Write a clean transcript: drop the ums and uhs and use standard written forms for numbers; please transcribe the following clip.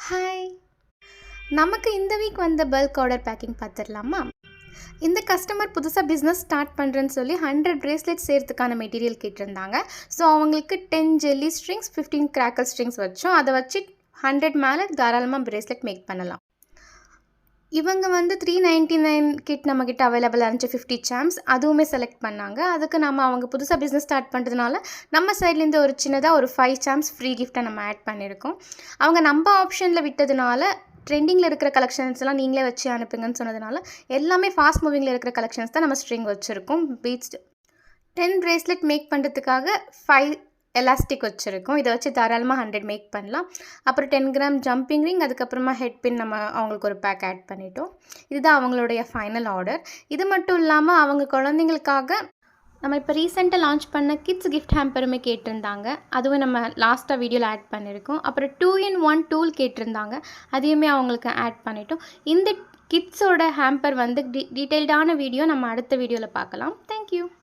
Hi! நமக்கு இந்த week வந்த பல்க் ஆர்டர் பேக்கிங் பார்த்துடலாமா? இந்த கஸ்டமர் புதுசா பிஸ்னஸ் ஸ்டார்ட் பண்ணுறேன்னு சொல்லி 100 பிரேஸ்லெட் செய்றதுக்கான மெட்டீரியல் கேட்டிருந்தாங்க. ஸோ அவங்களுக்கு 10 ஜெல்லி ஸ்ட்ரிங்ஸ், 15 கிராக்கர் ஸ்ட்ரிங்ஸ் வச்சோம். அதை வச்சு 100 மேலே தாராளமா பிரேஸ்லெட் மேக் பண்ணலாம். இவங்க வந்து 399 கிட் நம்மக்கிட்ட அவைலபிளாக இருந்துச்சு. 50 சாம்ஸ் அதுவுமே செலக்ட் பண்ணாங்க. அதுக்கு அவங்க புதுசாக பிஸ்னஸ் ஸ்டார்ட் பண்ணுறதுனால நம்ம சைட்லேருந்து ஒரு சின்னதாக ஒரு 5 சாம்ஸ் ஃப்ரீ கிஃப்ட்டை நம்ம ஆட் பண்ணியிருக்கோம். அவங்க நம்ம ஆப்ஷனில் விட்டதுனால ட்ரெண்டிங்கில் இருக்கிற கலெக்ஷன்ஸ்லாம் நீங்களே வச்சு அனுப்புங்கன்னு சொன்னதுனால எல்லாமே ஃபாஸ்ட் மூவிங்கில் இருக்கிற கலெக்ஷன்ஸ் தான் நம்ம ஸ்ட்ரிங் வச்சுருக்கோம். பீட்ஸ் 10 பிரேஸ்லெட் மேக் பண்ணுறதுக்காக 5 எலாஸ்டிக் வச்சுருக்கோம். இதை வச்சு தாராளமாக 100 மேக் பண்ணலாம். அப்புறம் 10 கிராம் ஜம்பிங் ரிங், அதுக்கப்புறமா ஹெட் பின் நம்ம அவங்களுக்கு ஒரு பேக் ஆட் பண்ணிட்டோம். இதுதான் அவங்களுடைய ஃபைனல் ஆர்டர். இது மட்டும் இல்லாமல் அவங்க குழந்தைங்களுக்காக நம்ம இப்போ ரீசெண்டாக லான்ச் பண்ண கிட்ஸ் கிஃப்ட் ஹேம்பருமே கேட்டிருந்தாங்க. அதுவும் நம்ம லாஸ்ட்டாக வீடியோவில் ஆட் பண்ணியிருக்கோம். அப்புறம் 2-in-1 டூல் கேட்டிருந்தாங்க. அதையுமே அவங்களுக்கு ஆட் பண்ணிட்டோம். இந்த கிட்ஸோட ஹேம்பர் வந்து டீட்டெயில்டான வீடியோ நம்ம அடுத்த வீடியோவில் பார்க்கலாம். தேங்க்யூ.